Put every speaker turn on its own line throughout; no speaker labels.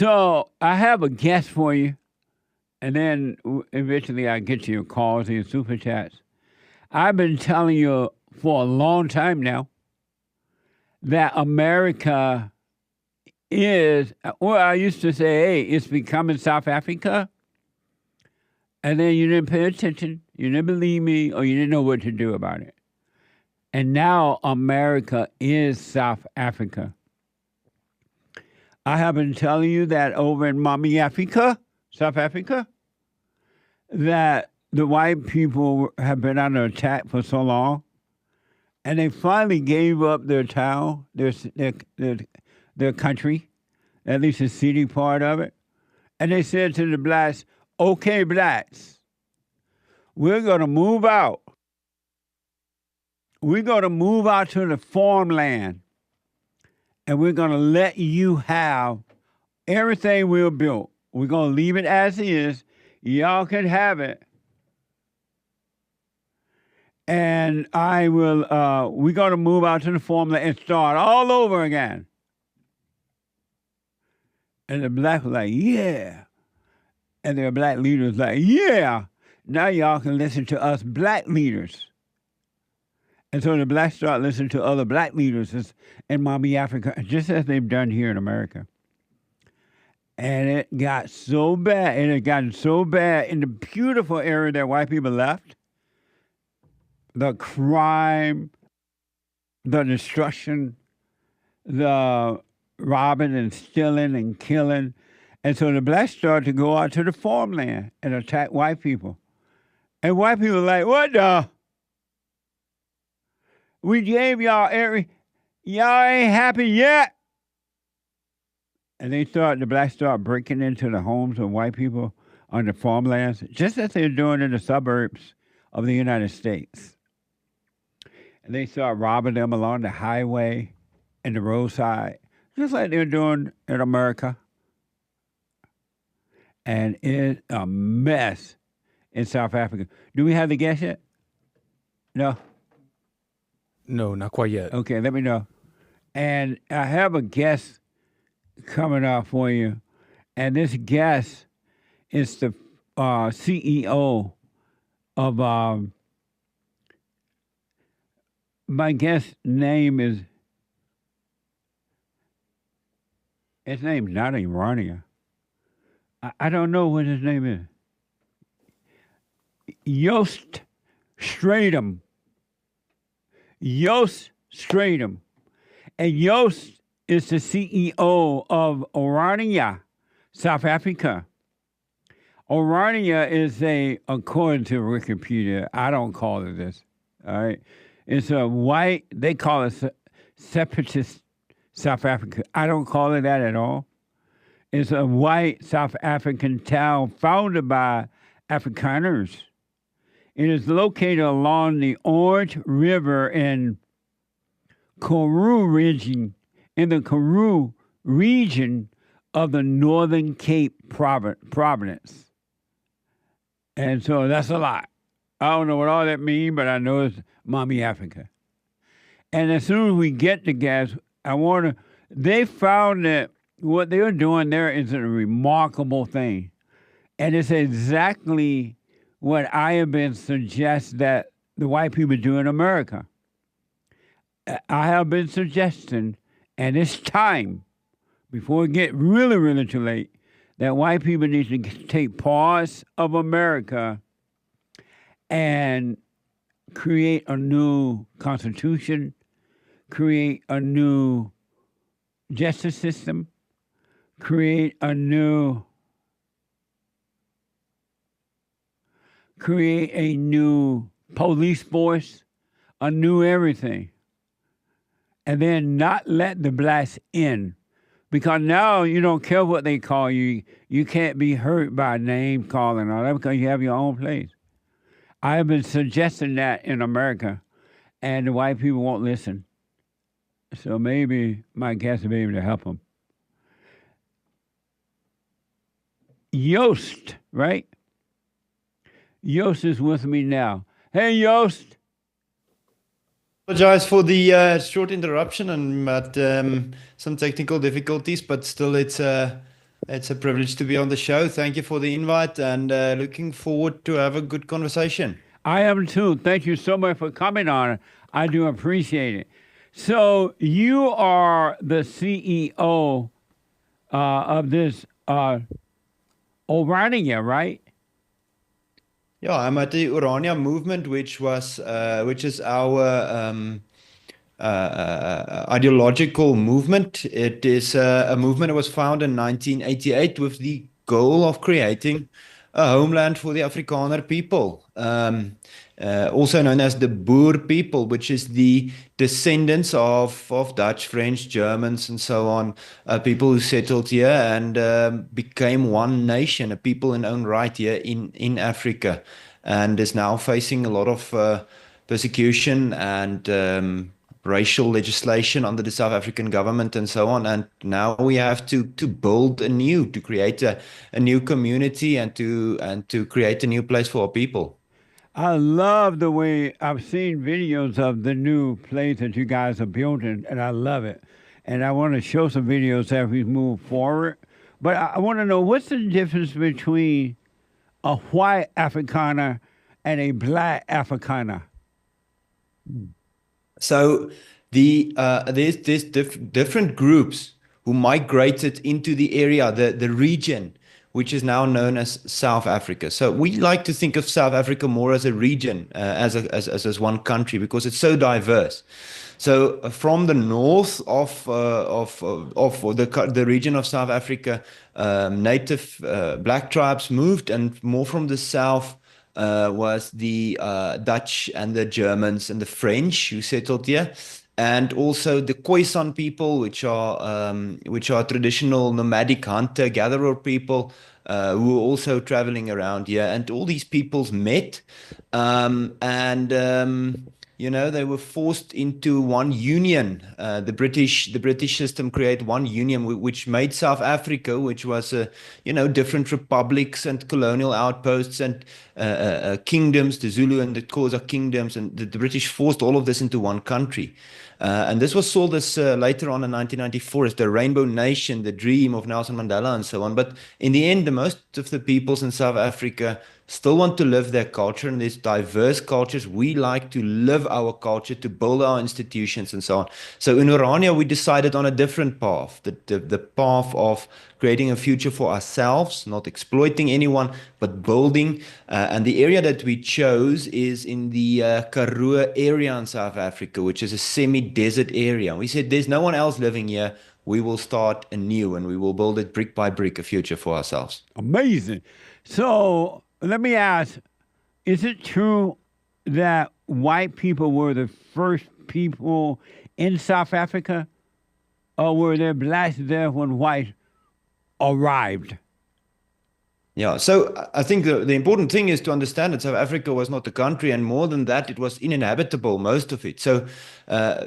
So I have a guest for you, and then eventually I get to your calls and your super chats. I've been telling you for a long time now that America is, well, I used to say, hey, it's becoming South Africa. And then you didn't pay attention, you didn't believe me, or you didn't know what to do about it. And now America is South Africa. I have been telling you that over in Mommy Africa, South Africa, that the white people have been under attack for so long, and they finally gave up their town, their country, at least the city part of it. And they said to the blacks, okay, blacks, we're going to move out. We're going to move out to the farmland, and we're going to let you have everything we built. We're going to leave it as is. Y'all can have it. And we're going to move out to the farmland and start all over again. And the black was like, yeah. And their black leaders like, yeah. Now y'all can listen to us black leaders. And so the blacks start listening to other black leaders in Mommy Africa, just as they've done here in America. And it got so bad, and it got so bad in the beautiful area that white people left. The crime, the destruction, the robbing and stealing and killing. And so the blacks started to go out to the farmland and attack white people. And white people were like, what the? We gave y'all y'all ain't happy yet. And the blacks started breaking into the homes of white people on the farmlands, just as they're doing in the suburbs of the United States. And they started robbing them along the highway and the roadside, just like they're doing in America. And it's a mess in South Africa. Do we have the guest yet? No?
No, not quite yet.
Okay, let me know. And I have a guest coming up for you. And this guest is the CEO of, my guest's name is, his name's not Orania. I don't know what his name is. Joost Stratum. Joost Stratum. And Joost is the CEO of Orania, South Africa. Orania is according to Wikipedia, I don't call it this, all right? It's a white, they call it separatist South Africa. I don't call it that at all. It's a white South African town founded by Afrikaners. It is located along the Orange River in Karoo region, in the Karoo region of the Northern Cape Province. And so that's a lot. I don't know what all that means, but I know it's Mommy Africa. And as soon as we get the gas, they found that what they're doing there is a remarkable thing. And it's exactly what I have been suggesting that the white people do in America. I have been suggesting, and it's time, before it gets really, really too late, that white people need to take parts of America and create a new constitution, create a new justice system, create a new police force, a new everything. And then not let the blacks in. Because now you don't care what they call you. You can't be hurt by name calling all that because you have your own place. I have been suggesting that in America, and the white people won't listen. So maybe my guest will be able to help them. Joost, right? Joost is with me now. Hey, Joost.
Apologize for the short interruption and some technical difficulties, but still it's It's a privilege to be on the show. Thank you for the invite and looking forward to have a good conversation.
I am too. Thank you so much for coming on. I do appreciate it. So you are the CEO of this Orania, right?
Yeah, I'm at the Orania movement, which is our ideological movement. It is a movement that was founded in 1988 with the goal of creating a homeland for the Afrikaner people, also known as the Boer people, which is the descendants of Dutch, French, Germans, and so on, people who settled here and became one nation, a people in own right here in Africa, and is now facing a lot of persecution and racial legislation under the South African government and so on. And now we have to build anew, to create a new community and to create a new place for our people.
I love the way I've seen videos of the new place that you guys are building, and I love it. And I want to show some videos as we move forward. But I want to know what's the difference between a white Afrikaner and a black Afrikaner?
So there's different groups who migrated into the area, the region, which is now known as South Africa. So we like to think of South Africa more as a region, as one country, because it's so diverse. So from the north of the region of South Africa, native black tribes moved, and more from the south was the Dutch and the Germans and the French who settled here, and also the Khoisan people, which are traditional nomadic hunter-gatherer people who were also traveling around here. And all these peoples met, and they were forced into one union. The British system created one union, which made South Africa, which was different republics and colonial outposts and kingdoms, the Zulu and the Xhosa kingdoms, and the British forced all of this into one country. And this was sold as later on in 1994 as the Rainbow Nation, the dream of Nelson Mandela and so on. But in the end, most of the peoples in South Africa still want to live their culture, and there's diverse cultures. We like to live our culture, to build our institutions and so on. So in Orania, we decided on a different path, the path of creating a future for ourselves, not exploiting anyone, but building. And the area that we chose is in the Karoo area in South Africa, which is a semi-desert area. We said, there's no one else living here. We will start anew, and we will build it brick by brick, a future for ourselves.
Amazing. So let me ask, is it true that white people were the first people in South Africa? Or were there blacks there when whites arrived?
Yeah, so I think the important thing is to understand that South Africa was not a country, and more than that, it was uninhabitable, most of it. So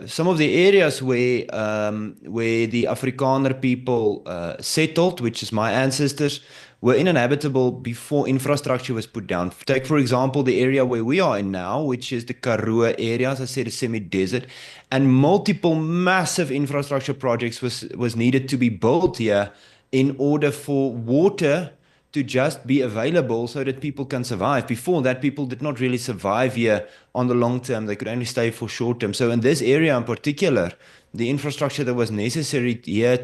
some of the areas where the Afrikaner people settled, which is my ancestors, were uninhabitable before infrastructure was put down. Take, for example, the area where we are in now, which is the Karoo area, as I said, a semi-desert, and multiple massive infrastructure projects was needed to be built here in order for water to just be available so that people can survive. Before that, people did not really survive here on the long term. They could only stay for short term. So in this area in particular, the infrastructure that was necessary here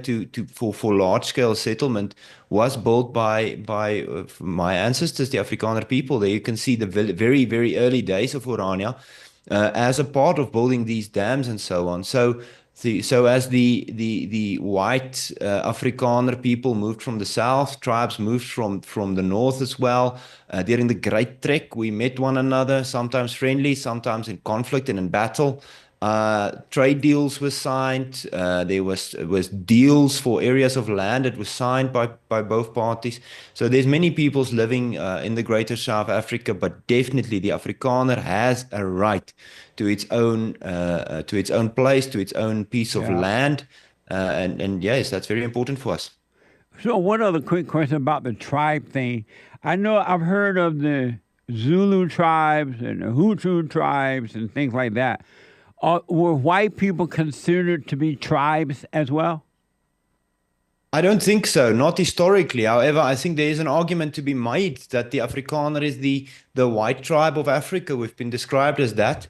for large scale settlement was built by my ancestors, the Afrikaner people. There you can see the very, very early days of Orania as a part of building these dams and so on. So as the white Afrikaner people moved from the south, tribes moved from the north as well. During the Great Trek, we met one another, sometimes friendly, sometimes in conflict and in battle. Trade deals were signed. There was deals for areas of land that was signed by both parties. So there's many peoples living in the greater South Africa, but definitely the Afrikaner has a right to its own place, to its own piece of land, and yes, that's very important for us.
So one other quick question about the tribe thing. I know I've heard of the Zulu tribes and the Hutu tribes and things like that. Were white people considered to be tribes as well?
I don't think so, not historically. However, I think there is an argument to be made that the Afrikaner is the white tribe of Africa. We've been described as that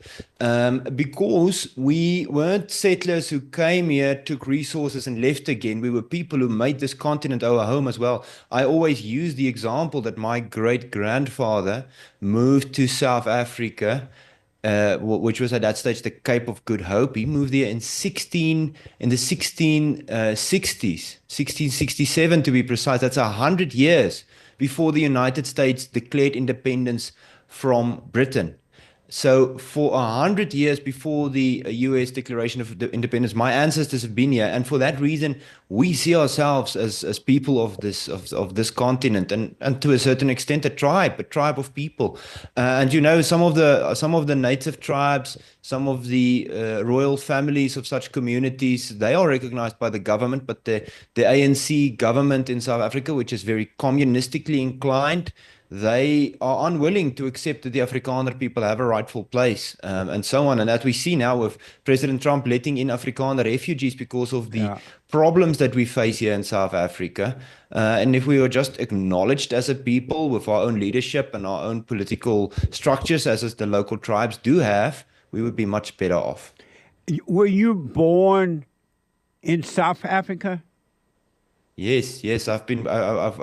because we weren't settlers who came here, took resources, and left again. We were people who made this continent our home as well. I always use the example that my great grandfather moved to South Africa, which was at that stage the Cape of Good Hope. He moved there in the 1660s, 1667 to be precise. That's 100 years before the United States declared independence from Britain. So for 100 years before the U.S. Declaration of Independence, my ancestors have been here, and for that reason, we see ourselves as people of this continent, and to a certain extent, a tribe of people. And you know, some of the native tribes, some of the royal families of such communities, they are recognized by the government, but the ANC government in South Africa, which is very communistically inclined, they are unwilling to accept that the Afrikaner people have a rightful place, and so on. And as we see now with President Trump letting in Afrikaner refugees because of the problems that we face here in South Africa. And if we were just acknowledged as a people with our own leadership and our own political structures, as the local tribes do have, we would be much better off.
Were you born in South Africa?
Yes. I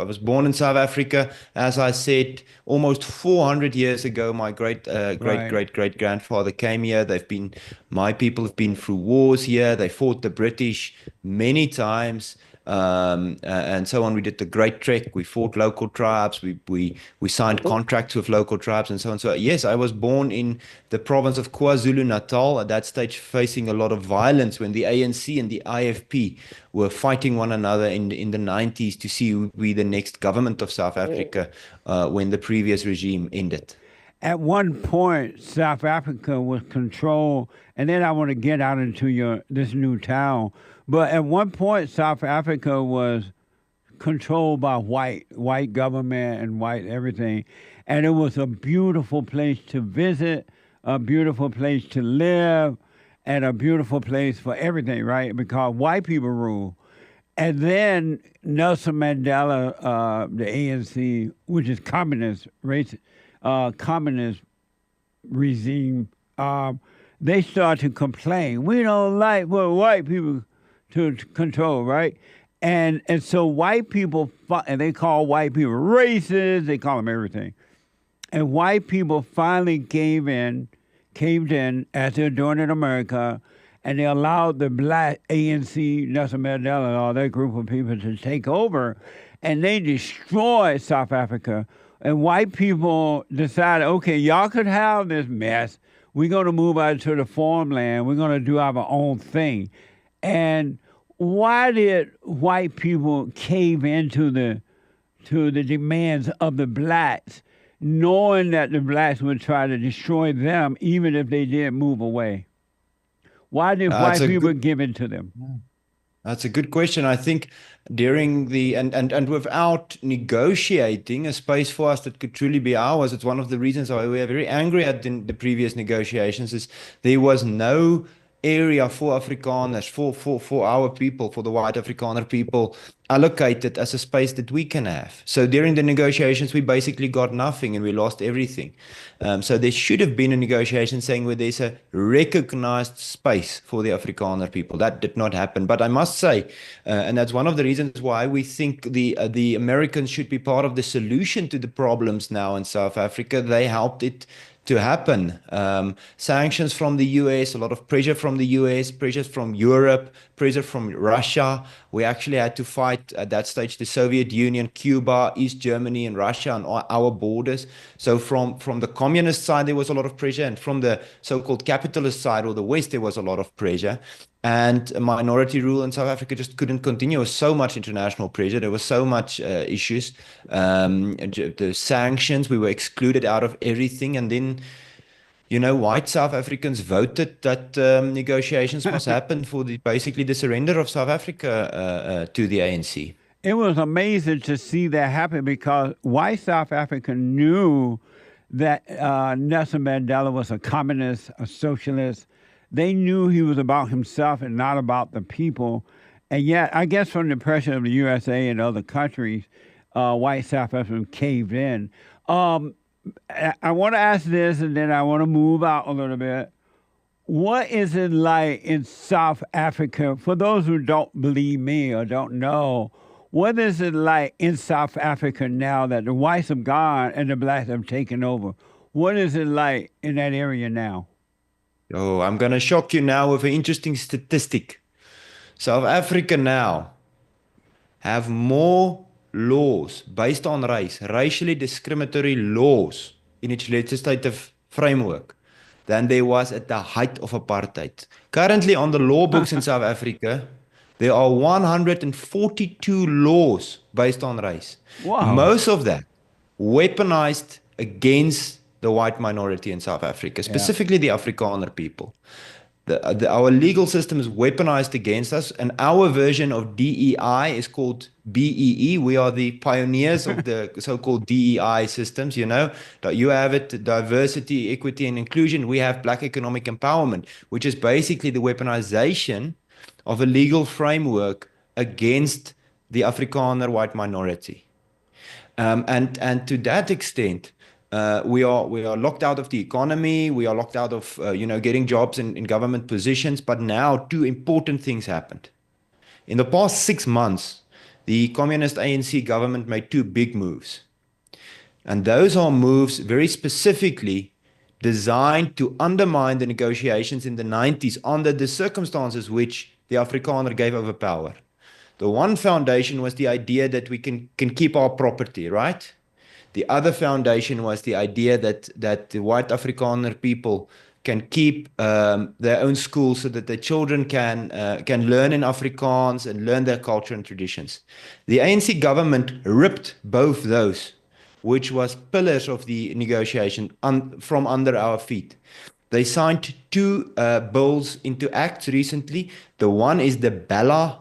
was born in South Africa. As I said, almost 400 years ago, my great grandfather came here. My people have been through wars here. They fought the British many times. And so on. We did the Great Trek. We fought local tribes. We signed contracts with local tribes and so on. So yes, I was born in the province of KwaZulu-Natal, at that stage facing a lot of violence when the ANC and the IFP were fighting one another in the 90s to see who would be the next government of South Africa when the previous regime ended.
At one point, South Africa was controlled, and then I want to get out into this new town. But at one point, South Africa was controlled by white government and white everything. And it was a beautiful place to visit, a beautiful place to live, and a beautiful place for everything, right? Because white people rule. And then Nelson Mandela, the ANC, which is communist regime, they start to complain. We don't like what white people to control, right? And so white people, and they call white people racist, they call them everything. And white people finally caved in, as they're doing in America, and they allowed the black ANC, Nelson Mandela, and all that group of people to take over, and they destroyed South Africa. And white people decided, okay, y'all could have this mess. We're going to move out to the farmland. We're going to do our own thing. And why did white people cave into the demands of the blacks, knowing that the blacks would try to destroy them even if they did move away? Why did white people give in to them?
That's a good question. I think during and without negotiating a space for us that could truly be ours, it's one of the reasons why we are very angry at the previous negotiations, is there was no area for Afrikaners, for our people, for the white Afrikaner people, allocated as a space that we can have. So during the negotiations, we basically got nothing and we lost everything. So there should have been a negotiation saying where there's a recognized space for the Afrikaner people. That did not happen. But I must say, and that's one of the reasons why we think the Americans should be part of the solution to the problems now in South Africa. They helped it to happen. Sanctions from the US, a lot of pressure from the US, pressures from Europe, pressure from Russia. We actually had to fight at that stage the Soviet Union, Cuba, East Germany, and Russia on our borders. So from the communist side, there was a lot of pressure, and from the so-called capitalist side or the West, there was a lot of pressure. And minority rule in South Africa just couldn't continue. There was so much international pressure. There was so much issues. The sanctions, we were excluded out of everything. And then, white South Africans voted that negotiations must happen for basically the surrender of South Africa to the ANC.
It was amazing to see that happen because white South Africa knew that Nelson Mandela was a communist, a socialist. They knew he was about himself and not about the people. And yet, I guess from the pressure of the USA and other countries, white South Africans caved in. Um, I want to ask this, and then I want to move out a little bit. What is it like in South Africa? For those who don't believe me or don't know, what is it like in South Africa now that the whites have gone and the blacks have taken over? What is it like in that area now?
Oh, I'm going to shock you now with an interesting statistic. South Africa now have more laws based on race, racially discriminatory laws in its legislative framework than there was at the height of apartheid. Currently, on the law books in South Africa, there are 142 laws based on race.
Wow.
Most of that weaponized against the white minority in South Africa,
Yeah.
specifically the Afrikaner people. Our legal system is weaponized against us, and our version of DEI is called BEE. We are the pioneers of the so-called DEI systems. You know, you have it, diversity, equity, and inclusion. We have Black economic empowerment, which is basically the weaponization of a legal framework against the Afrikaner white minority. And to that extent, we are locked out of the economy. We are locked out of getting jobs in government positions. But now two important things happened. In the past 6 months, the communist ANC government made two big moves. And those are moves very specifically designed to undermine the negotiations in the 90s under the circumstances which the Afrikaner gave over power. The one foundation was the idea that we can keep our property, right? The other foundation was the idea that the white Afrikaner people can keep their own schools so that their children can learn in Afrikaans and learn their culture and traditions. The ANC government ripped both those, which was pillars of the negotiation, from under our feet. They signed two bills into acts recently. The one is the Bella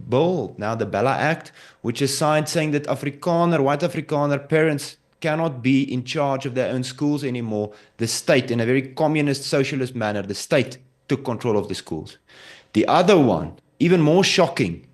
bill, now the Bella Act, which is signed saying that white Afrikaner parents cannot be in charge of their own schools anymore. The state, in a very communist, socialist manner, the state took control of the schools. The other one, even more shocking,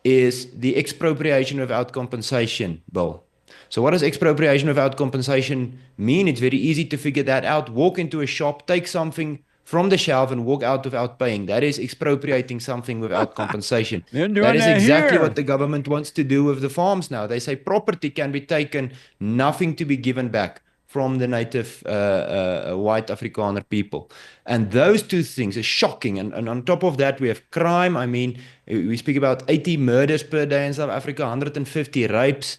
is the expropriation without compensation bill. So what does expropriation without compensation mean? It's very easy to figure that out. Walk into a shop, take something from the shelf and walk out without paying. That is expropriating something without compensation.
They're
That
doing
is
that
exactly
here.
what the government wants to do with the farms now. They say property can be taken, nothing to be given back from the native white Afrikaner people. And those two things are shocking. And on top of that, we have crime. I mean, we speak about 80 murders per day in South Africa, 150 rapes.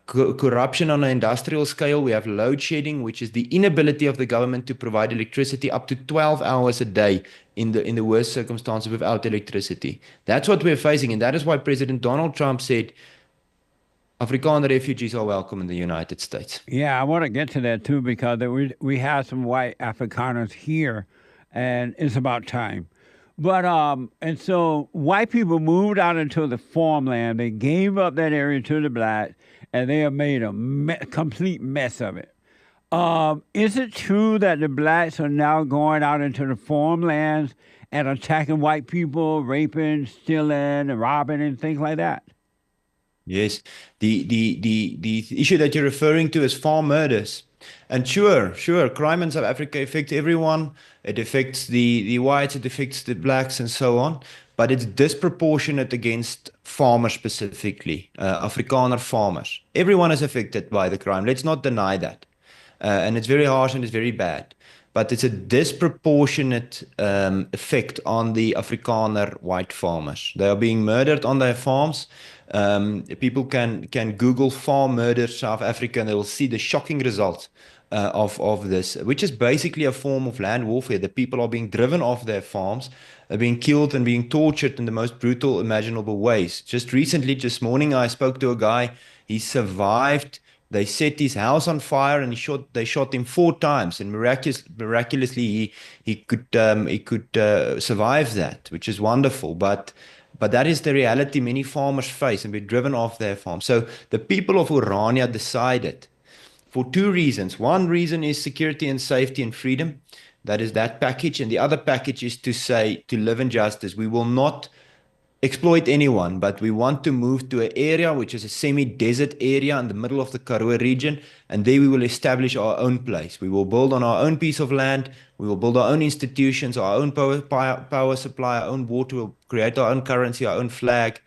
Corruption on an industrial scale. We have load shedding, which is the inability of the government to provide electricity up to 12 hours a day in the worst circumstances without electricity. That's what we're facing, and that is why President Donald Trump said Afrikaner refugees are welcome in the United States.
Yeah, I want to get to that too because we have some white Afrikaners here, and it's about time. But and so white people moved out into the farmland. They gave up that area to the blacks, and they have made a complete mess of it. Is it true that the blacks are now going out into the farmlands and attacking white people, raping, stealing, and robbing, and things like that?
Yes, the issue that you're referring to is farm murders. And sure, crime in South Africa affects everyone. It affects the whites, it affects the blacks, and so on. But it's disproportionate against farmers specifically, Afrikaner farmers. Everyone is affected by the crime. Let's not deny that. And it's very harsh and it's very bad. But it's a disproportionate effect on the Afrikaner white farmers. They are being murdered on their farms. People can Google farm murder South Africa and they will see the shocking results of this, which is basically a form of land warfare. The people are being driven off their farms, are being killed and being tortured in the most brutal imaginable ways. Just recently, this morning, I spoke to a guy. He survived. They set his house on fire and they shot him 4 times, and miraculously he could survive that, which is wonderful. But that is the reality many farmers face and be driven off their farm. So the people of Orania decided for 2 reasons. One reason is security and safety and freedom. That is that package. And the other package is to say, to live in justice. We will not exploit anyone, but we want to move to an area which is a semi-desert area in the middle of the Karoo region, and there we will establish our own place. We will build on our own piece of land. We will build our own institutions, our own power supply, our own water. We'll create our own currency, our own flag,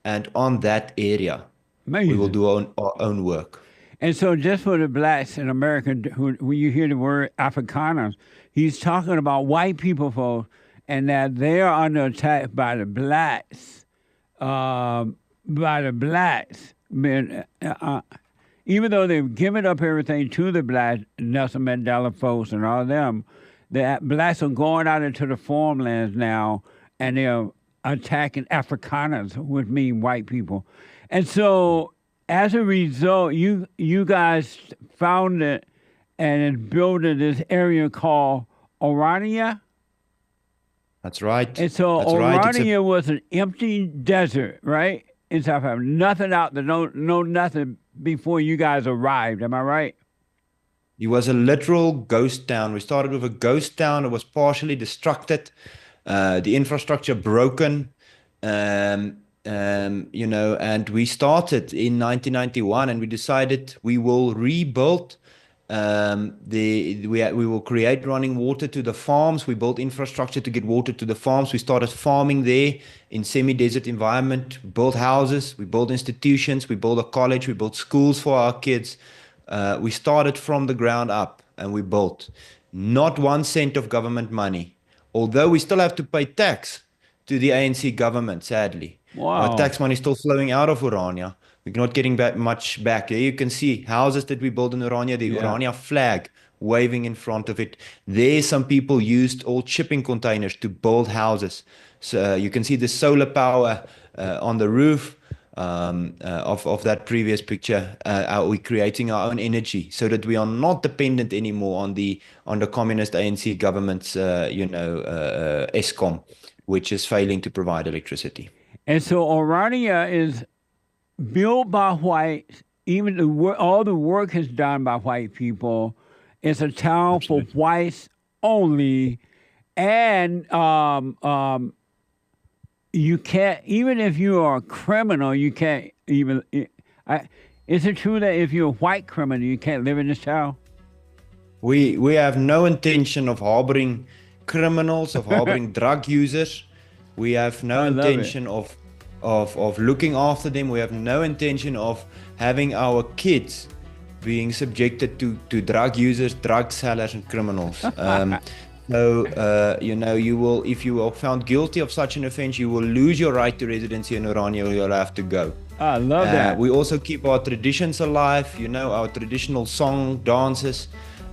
and on that area, we will
Amazing.
do our own work.
And so, just for the blacks in America, when you hear the word Afrikaners, he's talking about white people, folks, and that they are under attack by the blacks. By the blacks. Even though they've given up everything to the blacks, Nelson Mandela folks and all of them, the blacks are going out into the farmlands now, and they're attacking Afrikaners, which mean white people. And so, as a result, you guys founded and built this area called Orania.
That's right.
And so
That's right.
Orania was an empty desert, right? In South Africa, nothing out there, no nothing before you guys arrived. Am I right?
It was a literal ghost town. We started with a ghost town. It was partially destructed, the infrastructure broken, and we started in 1991, and we decided we will rebuild. We will create running water to the farms. We built infrastructure to get water to the farms. We started farming there in semi-desert environment. We built houses. We built institutions. We built a college. We built schools for our kids. We started from the ground up, and we built not 1 cent of government money, although we still have to pay tax to the ANC government, sadly.
Wow.
Our tax money is still flowing out of Orania. We're not getting much back. There you can see houses that we built in Orania, the Orania flag waving in front of it. There, some people used old shipping containers to build houses. So you can see the solar power on the roof of that previous picture. We're creating our own energy so that we are not dependent anymore on the communist ANC government's, Eskom, which is failing to provide electricity.
And so Orania is built by whites. Even all the work is done by white people. It's a town for whites only, and you can't, even if you are a criminal, you can't even. Is it true that if you're a white criminal, you can't live in this town?
We have no intention of harboring criminals, of harboring drug users. We have no intention of looking after them. We have no intention of having our kids being subjected to drug users, drug sellers, and criminals. You will, if you are found guilty of such an offense, you will lose your right to residency in Orania. You'll have to go.
I love that.
We also keep our traditions alive. Our traditional song, dances.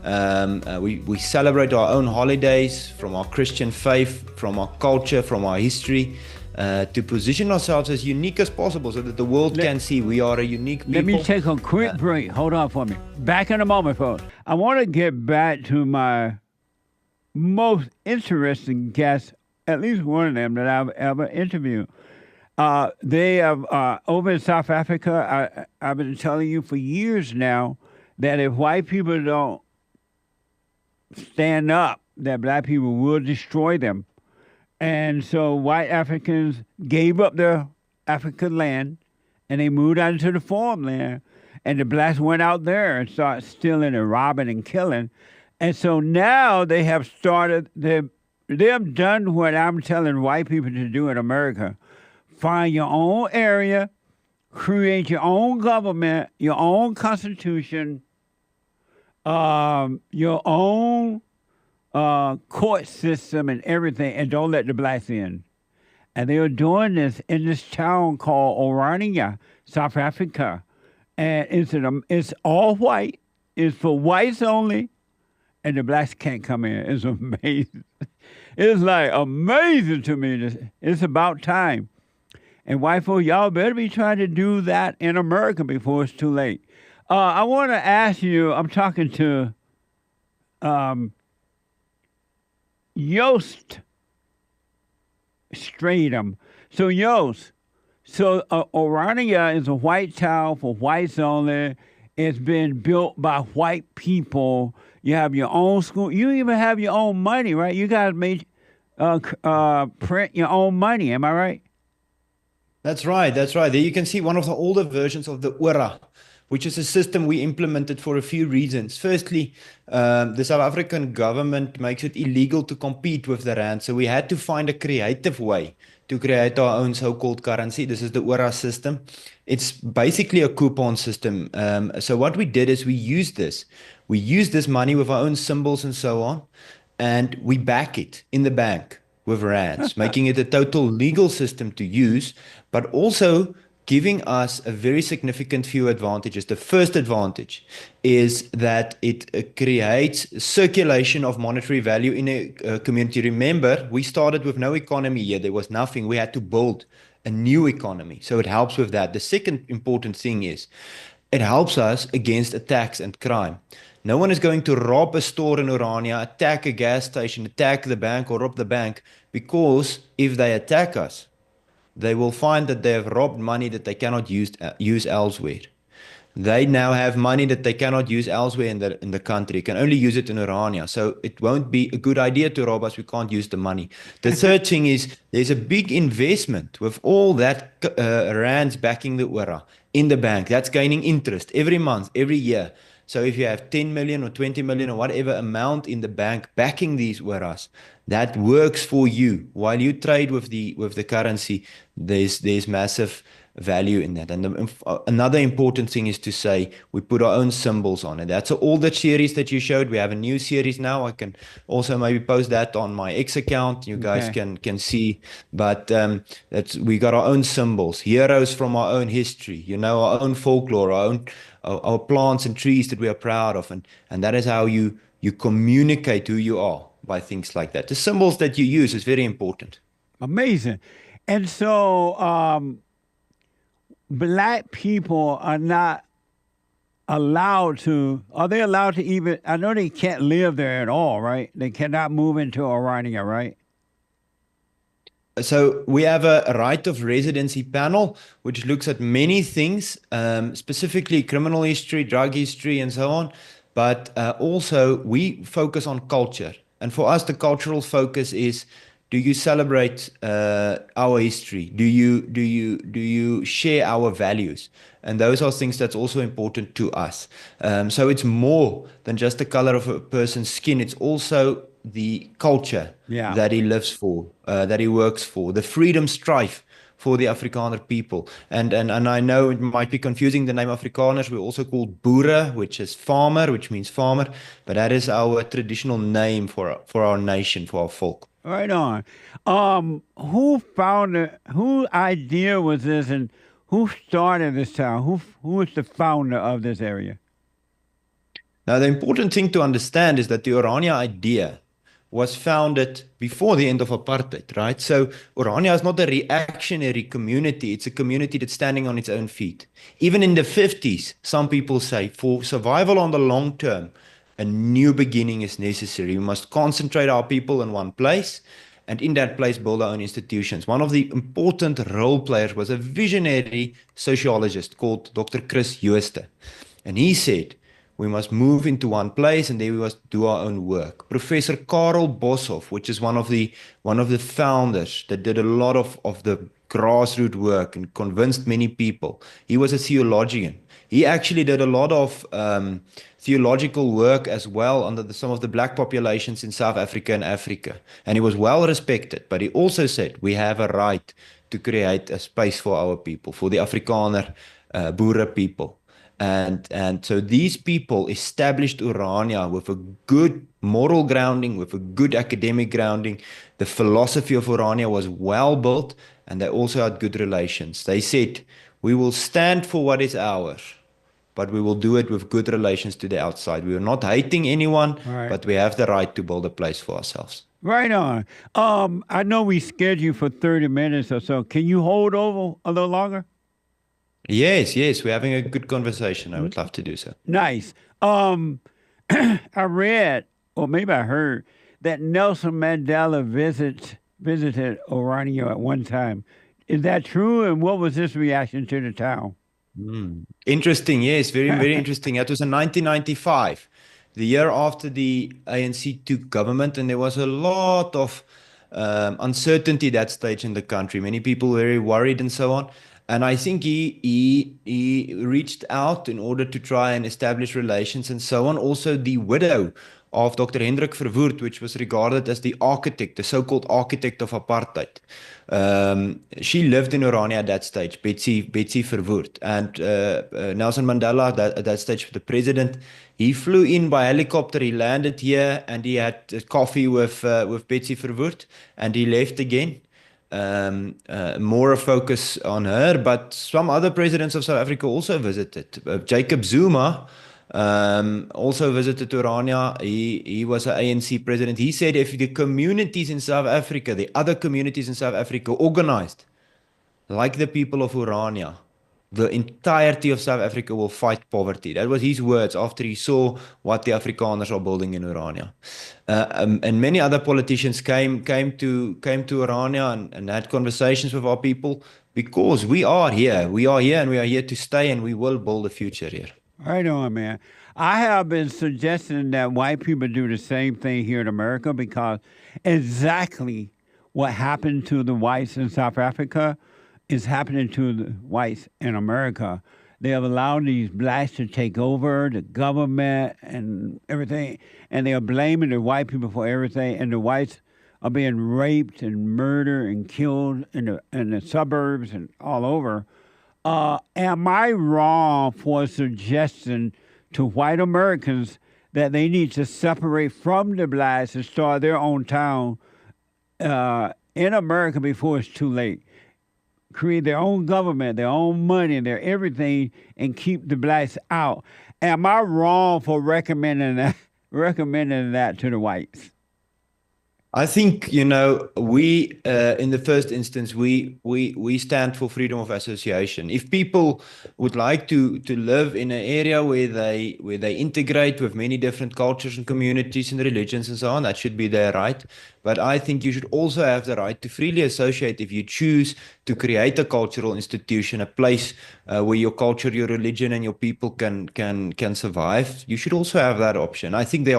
We celebrate our own holidays from our Christian faith, from our culture, from our history, to position ourselves as unique as possible so that the world can see we are a unique people.
Let me take a quick break. Hold on for me. Back in a moment, folks. I want to get back to my most interesting guests, at least one of them that I've ever interviewed. They have, over in South Africa, I've been telling you for years now that if white people don't stand up, that black people will destroy them. And so white Africans gave up their African land and they moved out into the farmland. And the blacks went out there and started stealing and robbing and killing. And so now they have started, they've done what I'm telling white people to do in America. Find your own area, create your own government, your own constitution, your own court system and everything, and don't let the blacks in. And they are doing this in this town called Orania, South Africa. And it's all white. It's for whites only, and the blacks can't come in. It's amazing. It's like amazing to me. It's about time. And white folks, y'all better be trying to do that in America before it's too late. I want to ask you, I'm talking to Joost Stratum. So Joost, Orania is a white town for whites only. It's been built by white people. You have your own school. You even have your own money, right? You guys made print your own money. Am I right?
That's right. That's right. There you can see one of the older versions of the Ora, which is a system we implemented for a few reasons. Firstly, the South African government makes it illegal to compete with the rand, so we had to find a creative way to create our own so-called currency. This is the Ora system. It's basically a coupon system. So what we did is we used this. We used this money with our own symbols and so on, and we back it in the bank with rands, making it a total legal system to use, but also giving us a very significant few advantages. The first advantage is that it creates circulation of monetary value in a community. Remember, we started with no economy here. There was nothing. We had to build a new economy. So it helps with that. The second important thing is it helps us against attacks and crime. No one is going to rob a store in Orania, attack a gas station, attack the bank, or rob the bank, because if they attack us, they will find that they have robbed money that they cannot use elsewhere. They now have money that they cannot use elsewhere in the country. Can only use it in Orania. So it won't be a good idea to rob us. We can't use the money. The third thing is there's a big investment with all that rands backing the Ora in the bank. That's gaining interest every month, every year. So if you have 10 million or 20 million or whatever amount in the bank backing these Oras, that works for you. While you trade with the currency, there's massive value in that. And another important thing is to say we put our own symbols on it. That's all the series that you showed. We have a new series now. I can also maybe post that on my X account. You guys can see. But we got our own symbols, heroes from our own history. You know, our own folklore, our plants and trees that we are proud of, and that is how you communicate who you are by things like that. The symbols that you use is very important.
Amazing. And so black people are not allowed to, are they allowed to even, I know they can't live there at all, right? They cannot move into Orania, right?
So we have a right of residency panel, which looks at many things, specifically criminal history, drug history, and so on. But also we focus on culture. And for us, the cultural focus is: do you celebrate our history? Do you share our values? And those are things that's also important to us. So it's more than just the color of a person's skin. It's also the culture that he lives for, that he works for, the freedom strife for the Afrikaner people. And I know it might be confusing, the name Afrikaners. We're also called Boere, which is farmer, which means farmer. But that is our traditional name for our nation, for our folk.
Right on. Whose idea was this, and who started this town? Who was the founder of this area?
Now, the important thing to understand is that the Orania idea was founded before the end of apartheid, right? So Orania is not a reactionary community. It's a community that's standing on its own feet. Even in the 50s, some people say, for survival on the long term, a new beginning is necessary. We must concentrate our people in one place, and in that place build our own institutions. One of the important role players was a visionary sociologist called Dr. Chris Jooste. And he said, we must move into one place, and there we must do our own work. Professor Karel Boshoff, which is one of the founders that did a lot of the grassroots work and convinced many people. He was a theologian. He actually did a lot of theological work as well under some of the black populations in South Africa and Africa. And he was well respected, but he also said we have a right to create a space for our people, for the Afrikaner Boere people. And so these people established Orania with a good moral grounding, with a good academic grounding. The philosophy of Orania was well built, and they also had good relations. They said, we will stand for what is ours, but we will do it with good relations to the outside. We are not hating anyone, but we have the right to build a place for ourselves.
Right on. I know we scheduled for 30 minutes or so. Can you hold over a little longer?
Yes, we're having a good conversation. I would love to do so.
Nice. I read, or maybe I heard, that Nelson Mandela visited Orania at one time. Is that true? And what was his reaction to the town?
Interesting. Yes, very, very interesting. That was in 1995, the year after the ANC took government, and there was a lot of uncertainty at that stage in the country. Many people were very worried and so on. And I think he reached out in order to try and establish relations and so on. Also, the widow of Dr. Hendrik Verwoerd, which was regarded as the architect, the so-called architect of apartheid. She lived in Orania at that stage, Betsy Verwoerd. And Nelson Mandela, at that stage, the president, he flew in by helicopter, he landed here, and he had coffee with Betsy Verwoerd, and he left again. More a focus on her, but some other presidents of South Africa also visited. Jacob Zuma also visited Orania. He was an ANC president. He said if the communities in South Africa, the other communities in South Africa organized like the people of Orania, the entirety of South Africa will fight poverty. That was his words after he saw what the Afrikaners are building in Orania. And many other politicians came to Orania and had conversations with our people because we are here. We are here and we are here to stay and we will build a future here.
Right on, man. I have been suggesting that white people do the same thing here in America because exactly what happened to the whites in South Africa is happening to the whites in America. They have allowed these blacks to take over the government and everything, and they are blaming the white people for everything, and the whites are being raped and murdered and killed in the suburbs and all over. Am I wrong for suggesting to white Americans that they need to separate from the blacks and start their own town in America before it's too late? Create their own government, their own money, their everything, and keep the blacks out. Am I wrong for recommending that to the whites?
I think, we, in the first instance, we stand for freedom of association. If people would like to live in an area where they integrate with many different cultures and communities and religions and so on, that should be their right. But I think you should also have the right to freely associate if you choose to create a cultural institution, a place where your culture, your religion, and your people can survive. You should also have that option. I think there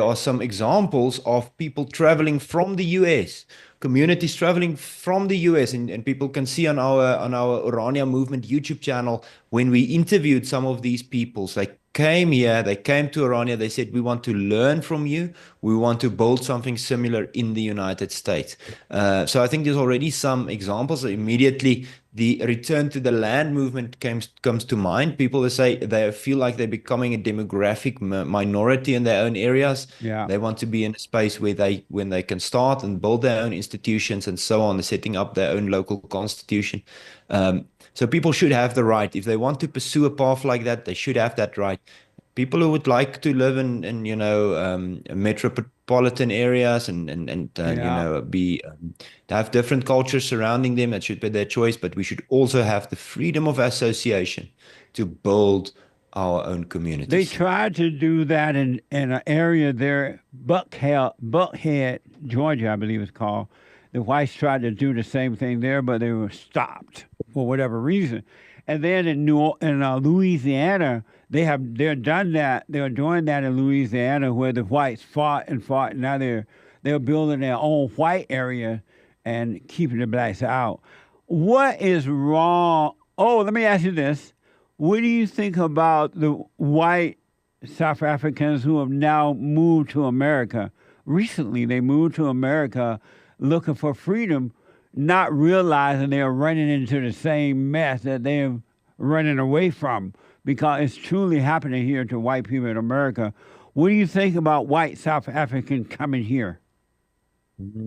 are some examples of people traveling from the US, communities traveling from the US, and people can see on our Orania Movement YouTube channel when we interviewed some of these peoples. They came here, they came to Orania, they said, we want to learn from you, we want to build something similar in the United States. So I think there's already some examples. Immediately, the return to the land movement comes to mind. People say they feel like they're becoming a demographic minority in their own areas.
Yeah.
They want to be in a space when they can start and build their own institutions and so on, setting up their own local constitution. So people should have the right. If they want to pursue a path like that, they should have that right. People who would like to live in metropolitan areas and have different cultures surrounding them, that should be their choice. But we should also have the freedom of association to build our own communities.
They tried to do that in an area there, Buckhead, Georgia, I believe it's called. The whites tried to do the same thing there, but they were stopped for whatever reason. And then in Louisiana, they're done that. They're doing that in Louisiana, where the whites fought and fought. And now they're building their own white area and keeping the blacks out. What is wrong? Oh, let me ask you this: what do you think about the white South Africans who have now moved to America? Recently, they moved to America looking for freedom, not realizing they're running into the same mess that they're running away from, because it's truly happening here to white people in America. What do you think about white South Africans coming here?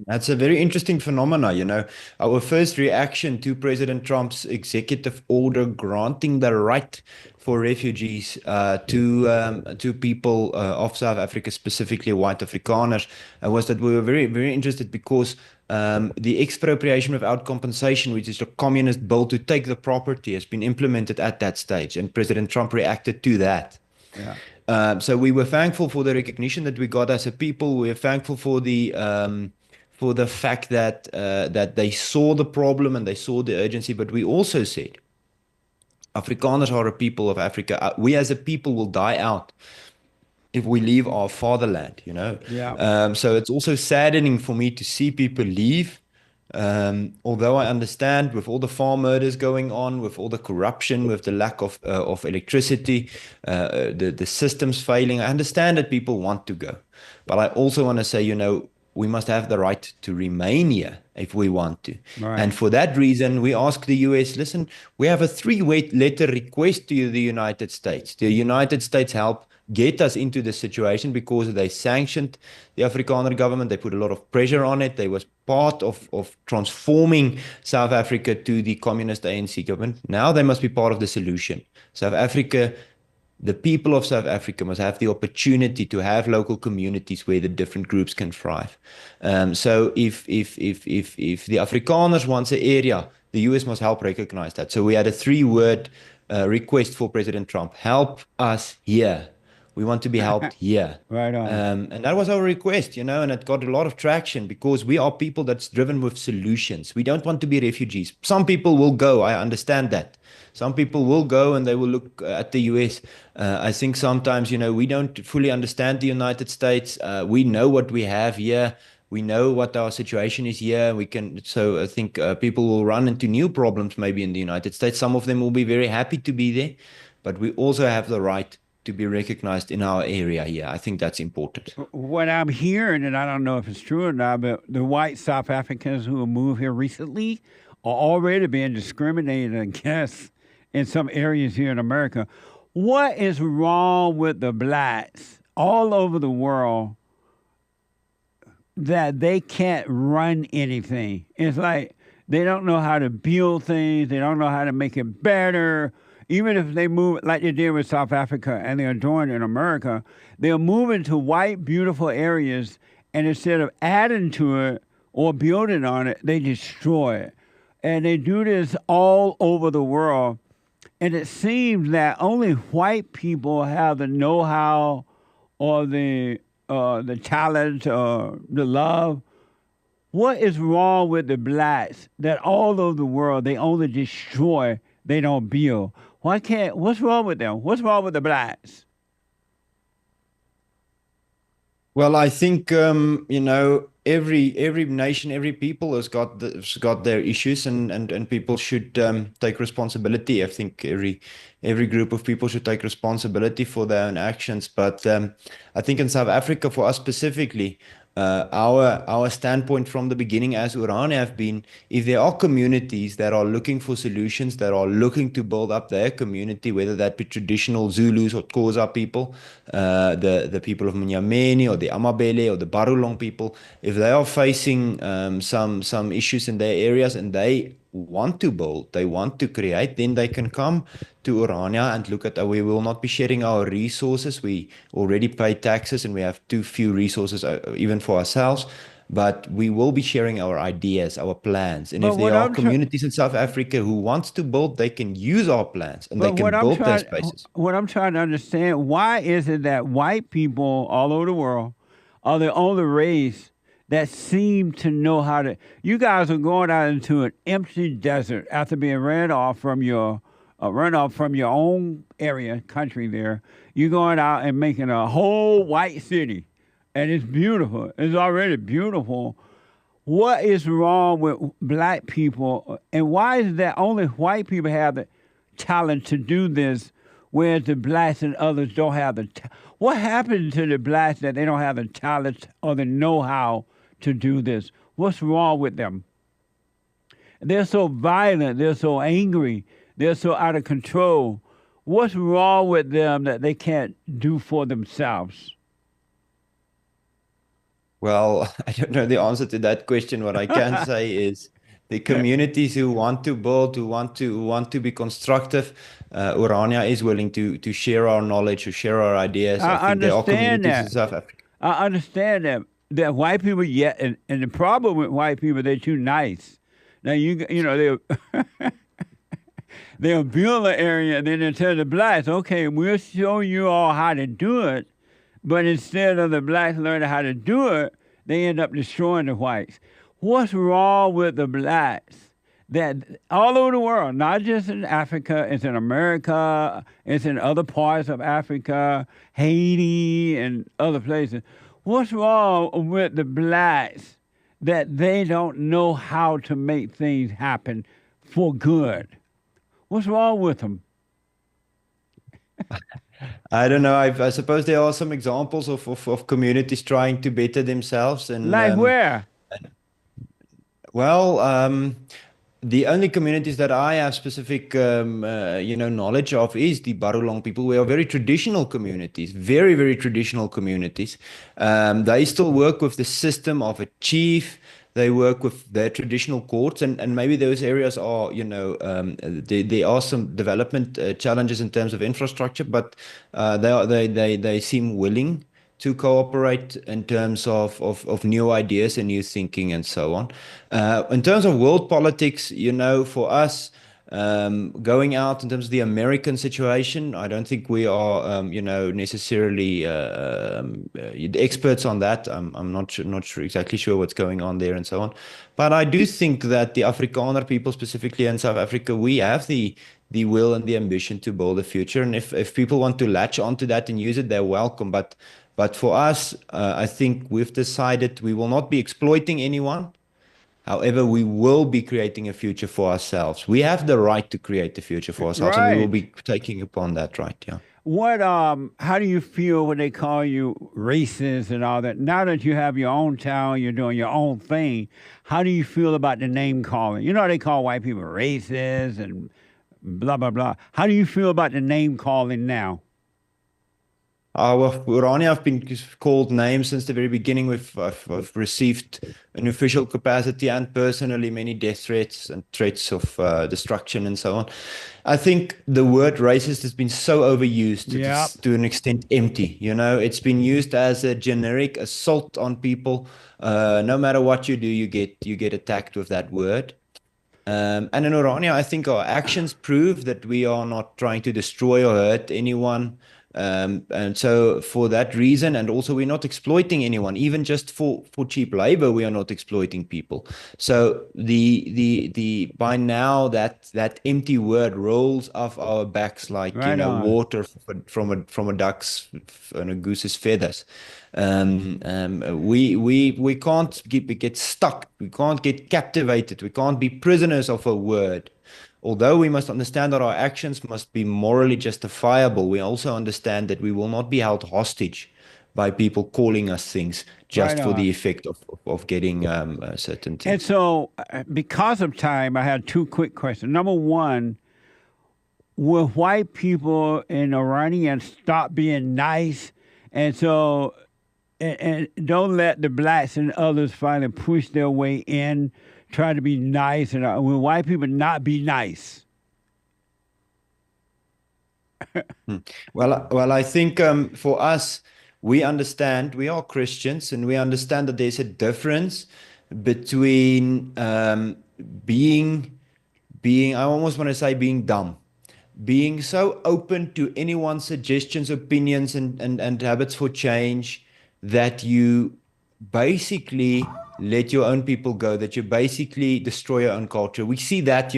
That's a very interesting phenomena. Our first reaction to President Trump's executive order granting the right for refugees to people of South Africa, specifically white Afrikaners, was that we were very, very interested because the expropriation without compensation, which is a communist bill to take the property, has been implemented at that stage, and President Trump reacted to that.
Yeah.
So we were thankful for the recognition that we got as a people. We were thankful for the fact that they saw the problem and they saw the urgency. But we also said, Afrikaners are a people of Africa. We as a people will die out if we leave our fatherland, you know.
Yeah.
So it's also saddening for me to see people leave. Although I understand with all the farm murders going on, with all the corruption, with the lack of electricity, the systems failing, I understand that people want to go. But I also want to say, you know, we must have the right to remain here if we want to.
Right.
And for that reason, we ask the US, listen, we have a three-way letter request to the United States. The United States help get us into this situation because they sanctioned the Afrikaner government. They put a lot of pressure on it. They was part of transforming South Africa to the communist ANC government. Now they must be part of the solution. South Africa, the people of South Africa must have the opportunity to have local communities where the different groups can thrive. So if the Afrikaners wants an area, the US must help recognize that. So we had a three-word request for President Trump: help us here. We want to be helped here.
Right on.
And that was our request, you know, and it got a lot of traction because we are people that's driven with solutions. We don't want to be refugees. Some people will go. I understand that. Some people will go and they will look at the US. I think sometimes, you know, we don't fully understand the United States. We know what we have here. We know what our situation is here. So I think people will run into new problems maybe in the United States. Some of them will be very happy to be there, but we also have the right to be recognized in our area here. I think that's important.
What I'm hearing, and I don't know if it's true or not, but the white South Africans who have moved here recently are already being discriminated against in some areas here in America. What is wrong with the blacks all over the world that they can't run anything? It's like they don't know how to build things. They don't know how to make it better. Even if they move like they did with South Africa and they're doing it in America, they'll move into white, beautiful areas, and instead of adding to it or building on it, they destroy it. And they do this all over the world. And it seems that only white people have the know-how or the talent or the love. What is wrong with the blacks that all over the world they only destroy, they don't build? What's wrong with them? What's wrong with the blacks?
Well, I think you know, every nation, every people has got their issues, and people should take responsibility. I think every group of people should take responsibility for their own actions. But I think in South Africa, for us specifically, our standpoint from the beginning as Orania have been, if there are communities that are looking for solutions, that are looking to build up their community, whether that be traditional Zulus or Xhosa people, the people of Mnyameni or the Amabele or the Barulong people, if they are facing some issues in their areas and they want to build, they want to create, then they can come to Orania and look at, we will not be sharing our resources. We already pay taxes and we have too few resources even for ourselves, but we will be sharing our ideas, our plans. And if there are communities in South Africa who wants to build, they can use our plans and they can build their spaces.
What I'm trying to understand, why is it that white people all over the world are the only race that seem to know how to? You guys are going out into an empty desert after being ran off from your own area, country there. You're going out and making a whole white city, and it's beautiful. It's already beautiful. What is wrong with black people, and why is it that only white people have the talent to do this, whereas the blacks and others don't have the what happened to the blacks that they don't have the talent or the know-how to do this? What's wrong with them? They're so violent. They're so angry. They're so out of control. What's wrong with them that they can't do for themselves?
Well, I don't know the answer to that question. What I can say is the communities who want to build, who want to be constructive, Orania is willing to share our knowledge, to share our ideas.
I
think there are
understand
communities
that.
in South Africa.
I understand that white people, and the problem with white people, they're too nice. Now you know they'll build an area and then they'll tell the blacks, okay, we'll show you all how to do it, but instead of the blacks learning how to do it, they end up destroying the whites. What's wrong with the blacks that all over the world, not just in Africa, it's in America, it's in other parts of Africa, Haiti, and other places. What's wrong with the blacks that they don't know how to make things happen for good? What's wrong with them?
I don't know. I suppose there are some examples of communities trying to better themselves. And
Like where?
well, the only communities that I have specific, knowledge of is the Barolong people. We are very traditional communities, very, very traditional communities. They still work with the system of a chief. They work with their traditional courts, and maybe those areas are, there are some development challenges in terms of infrastructure, but they seem willing to cooperate in terms of new ideas and new thinking and so on. In terms of world politics, for us, going out in terms of the American situation, I don't think we are, necessarily the experts on that. I'm not sure exactly sure what's going on there and so on. But I do think that the Afrikaner people, specifically in South Africa, we have the will and the ambition to build a future. And if people want to latch onto that and use it, they're welcome. But for us, I think we've decided we will not be exploiting anyone. However, we will be creating a future for ourselves. We have the right to create a future for ourselves, and we will
Right.
be taking upon that right. Yeah.
What how do you feel when they call you racist and all that? Now that you have your own town, you're doing your own thing, how do you feel about the name calling? You know they call white people racist and blah blah blah. How do you feel about the name calling now?
Well, Orania have been called names since the very beginning. I've received in official capacity and personally many death threats and threats of destruction and so on. I think the word racist has been so overused
Yeah.
to an extent empty. It's been used as a generic assault on people. No matter what you do, you get attacked with that word. And in Orania, I think our actions prove that we are not trying to destroy or hurt anyone. And so for that reason, and also we're not exploiting anyone, even just for cheap labor, we are not exploiting people. So the by now that empty word rolls off our backs like,
Right on.
water from a duck's and a goose's feathers. We can't get stuck. We can't get captivated. We can't be prisoners of a word. Although we must understand that our actions must be morally justifiable, we also understand that we will not be held hostage by people calling us things
Right
just for the
on.
effect of getting certain
And
things.
so, because of time, I had two quick questions. Number one, will white people in Orania stop being nice? And so, and don't let the blacks and others finally push their way in, try to be nice. And will white people not be nice?
Well, I think for us, we understand we are Christians, and we understand that there's a difference between being I almost want to say being dumb, being so open to anyone's suggestions, opinions, and habits for change that you basically let your own people go, that you basically destroy your own culture. We see that,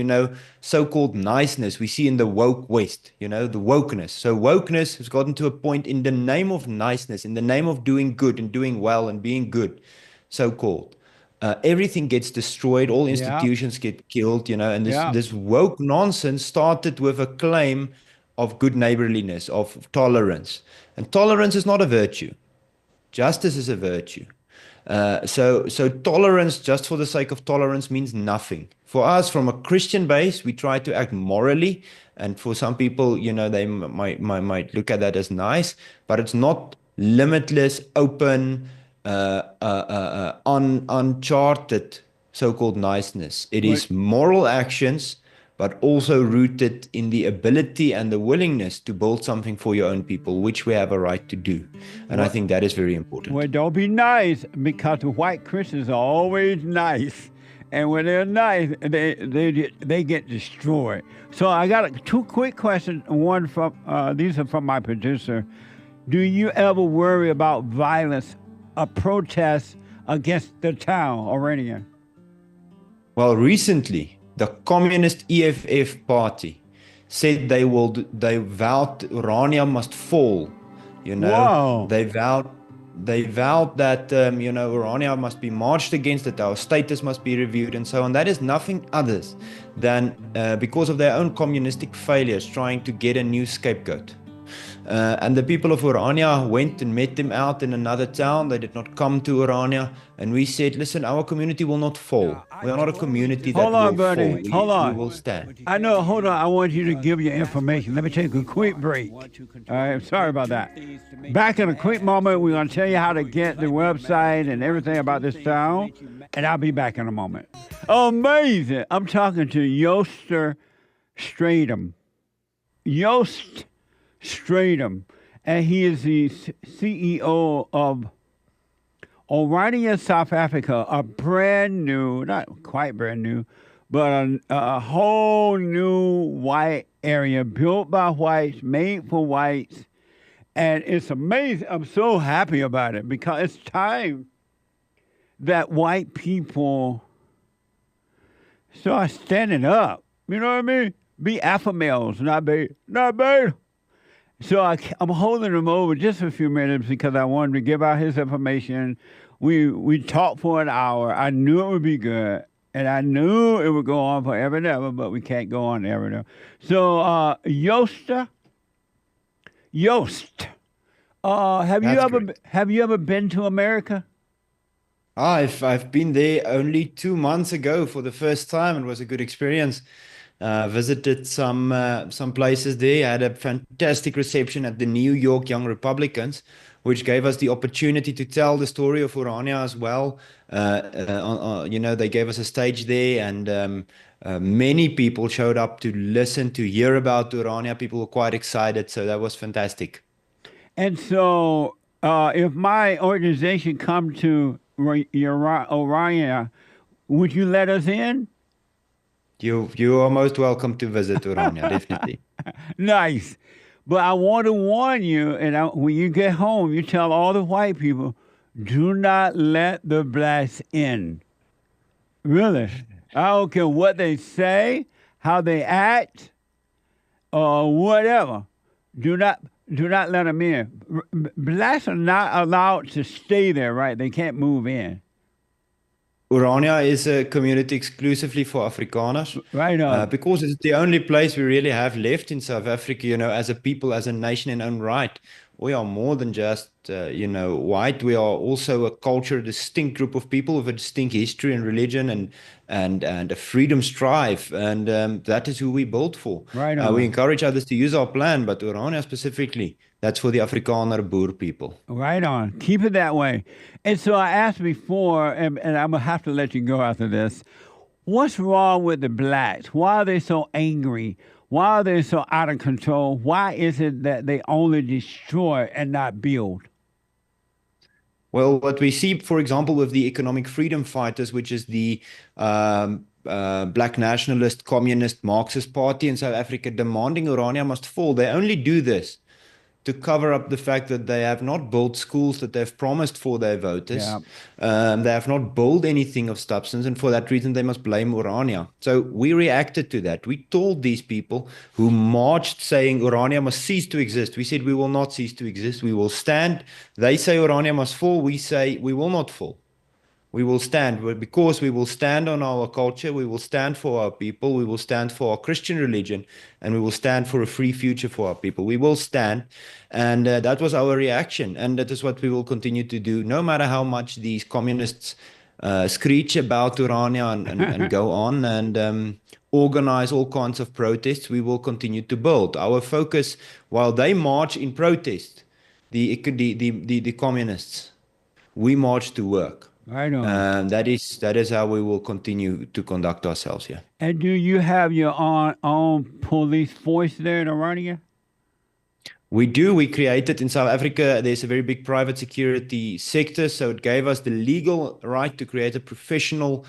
so-called niceness we see in the woke West, the wokeness. So wokeness has gotten to a point in the name of niceness, in the name of doing good and doing well and being good, so-called. Everything gets destroyed, all
Yeah,
institutions get killed, and this
yeah.
this woke nonsense started with a claim of good neighborliness, of tolerance. And tolerance is not a virtue. Justice is a virtue. So tolerance just for the sake of tolerance means nothing. For us, from a Christian base, we try to act morally, and for some people, they might look at that as nice, but it's not limitless, open, uncharted so-called niceness. It
What
is moral actions, but also rooted in the ability and the willingness to build something for your own people, which we have a right to do. And I
what
think that is very important.
Well, don't be nice because the white Christians are always nice, and when they're nice, they get destroyed. So I got two quick questions. One from these are from my producer. Do you ever worry about violence, a protest against the town, Orania?
Well, recently, the communist EFF party said they vowed Orania must fall. You know,
Whoa.
they vowed that Orania must be marched against, that our status must be reviewed, and so on. That is nothing others than because of their own communistic failures, trying to get a new scapegoat. And the people of Orania went and met them out in another town. They did not come to Orania. And we said, listen, our community will not fall. We are not a community that
Hold on,
will fall.
buddy. Hold
We
on.
will stand.
I know. Hold on. I want you to give your information. Let me take a quick break. All right. Sorry about that. Back in a quick moment, we're going to tell you how to get the website and everything about this town. And I'll be back in a moment. Amazing. I'm talking to Yoster Stratum. Yost Stratum. And he is the CEO of Orania, South Africa, a brand new, not quite brand new, but a whole new white area built by whites, made for whites. And it's amazing. I'm so happy about it because it's time that white people start standing up. You know what I mean? Be alpha males, not beta. Not beta. So I'm holding him over just a few minutes because I wanted to give out his information. We talked for an hour. I knew it would be good, and I knew it would go on forever and ever, but we can't go on ever and ever. So, Yost, have you ever been to America?
I've been there only 2 months ago for the first time. It was a good experience. Visited some places there. I had a fantastic reception at the New York Young Republicans, which gave us the opportunity to tell the story of Orania as well. They gave us a stage there, and many people showed up to listen, to hear about Orania. People were quite excited, so that was fantastic.
And so, if my organization come to Orania, would you let us in?
You are most welcome to visit Orania, definitely.
Nice. But I want to warn you, and when you get home, you tell all the white people, do not let the blacks in. Really. I don't care what they say, how they act, or whatever. Do not let them in. Blacks are not allowed to stay there, right? They can't move in.
Orania is a community exclusively for Afrikaners.
Right on.
Because it's the only place we really have left in South Africa, as a people, as a nation in own right. We are more than just, white. We are also a culture, a distinct group of people with a distinct history and religion and a freedom strive. And that is who we built for.
Right on.
We encourage others to use our plan, but Orania specifically, that's for the Afrikaner Boer people.
Right on. Keep it that way. And so I asked before, and I'm going to have to let you go after this, what's wrong with the blacks? Why are they so angry? Why are they so out of control? Why is it that they only destroy and not build?
Well, what we see, for example, with the economic freedom fighters, which is the black nationalist, communist, Marxist party in South Africa demanding Orania must fall, they only do this to cover up the fact that they have not built schools that they've promised for their voters. Yeah. They have not built anything of substance, and for that reason, they must blame Orania. So we reacted to that. We told these people who marched saying Orania must cease to exist. We said we will not cease to exist. We will stand. They say Orania must fall. We say we will not fall. We will stand because we will stand on our culture. We will stand for our people. We will stand for our Christian religion, and we will stand for a free future for our people. We will stand. And that was our reaction. And that is what we will continue to do, no matter how much these communists screech about Orania and go on and organize all kinds of protests. We will continue to build. Our focus, while they march in protest, the communists, we march to work.
I know.
That is how we will continue to conduct ourselves here.
And do you have your own police force there in Orania?
We do. We created in South Africa, there's a very big private security sector, so it gave us the legal right to create a professional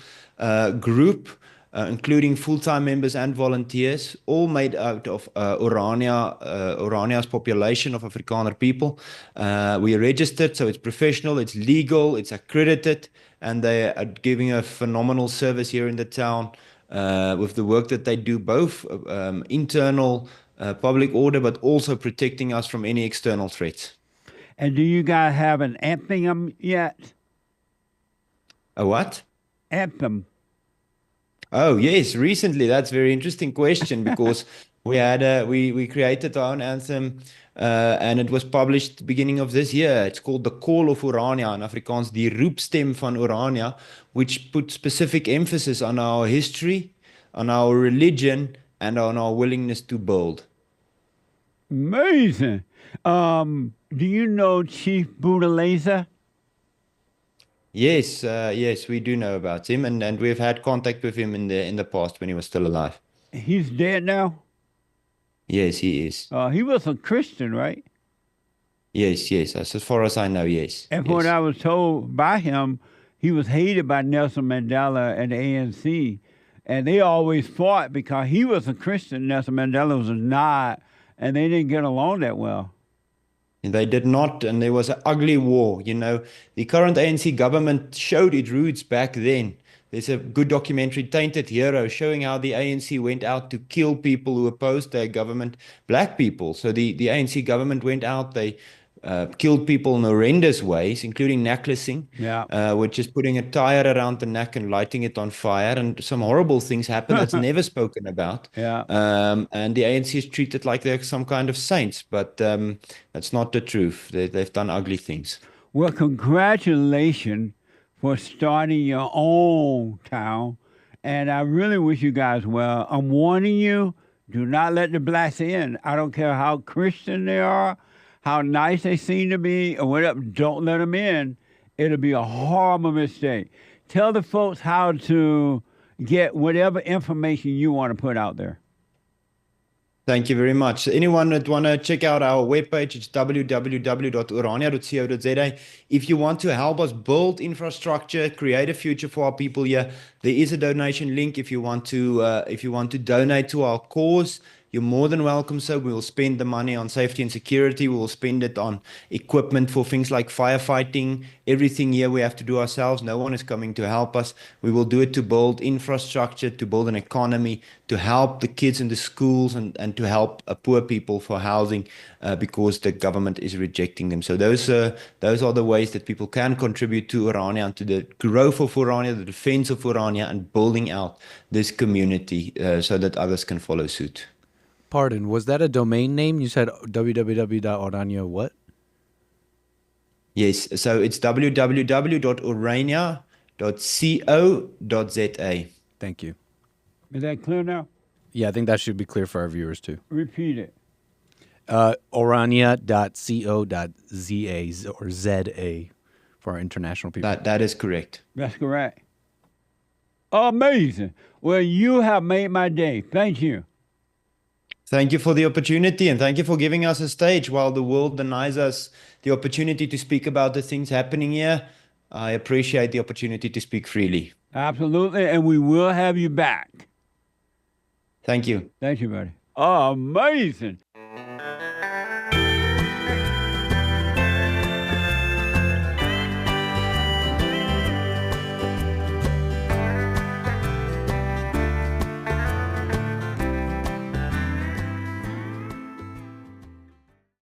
group, including full-time members and volunteers, all made out of Orania's population of Afrikaner people. We are registered, so it's professional, it's legal, it's accredited, and they are giving a phenomenal service here in the town. with the work that they do, both internal public order, but also protecting us from any external threats.
And do you guys have an anthem yet?
A what?
Anthem.
Oh, yes, recently. That's a very interesting question because we created our own anthem and it was published beginning of this year. It's called The Call of Orania in Afrikaans, Die Roepstem van Orania, which puts specific emphasis on our history, on our religion, and on our willingness to build.
Amazing. Do you know Chief Budaleza?
Yes, yes, we do know about him, and we've had contact with him in the past when he was still alive.
He's dead now?
Yes, he is.
He was a Christian, right?
Yes, yes. As far as I know, yes.
And
yes.
what I was told by him, he was hated by Nelson Mandela and the ANC. And they always fought because he was a Christian, Nelson Mandela was not, and they didn't get along that well.
They did not, and there was an ugly war. You know, the current ANC government showed its roots back then. There's a good documentary, Tainted Hero, showing how the ANC went out to kill people who opposed their government, black people. So the ANC government went out, they killed people in horrendous ways, including necklacing, which is putting a tire around the neck and lighting it on fire. And some horrible things happen that's never spoken about. And the ANC is treated like they're some kind of saints, but that's not the truth. They've done ugly things.
Well, congratulations for starting your own town. And I really wish you guys well. I'm warning you, do not let the blacks in. I don't care how Christian they are, how nice they seem to be, or whatever. Don't let them in. It'll be a horrible mistake. Tell the folks how to get whatever information you want to put out there.
Thank you very much. Anyone that want to check out our webpage, it's www.orania.co.za. If you want to help us build infrastructure, create a future for our people here, there is a donation link. If you want to donate to our cause, you're more than welcome. So we will spend the money on safety and security. We will spend it on equipment for things like firefighting. Everything here we have to do ourselves. No one is coming to help us. We will do it to build infrastructure, to build an economy, to help the kids in the schools and to help poor people for housing because the government is rejecting them. So those are the ways that people can contribute to Orania and to the growth of Orania, the defense of Orania, and building out this community so that others can follow suit.
Pardon, was that a domain name? You said www.orania what?
Yes, so it's www.orania.co.za.
Thank you.
Is that clear now?
Yeah, I think that should be clear for our viewers too.
Repeat it.
Orania.co.za or ZA for our international people.
That is correct.
That's correct. Amazing. Well, you have made my day. Thank you.
Thank you for the opportunity, and thank you for giving us a stage while the world denies us the opportunity to speak about the things happening here. I appreciate the opportunity to speak freely.
Absolutely, and we will have you back.
Thank you.
Thank you, buddy. Amazing.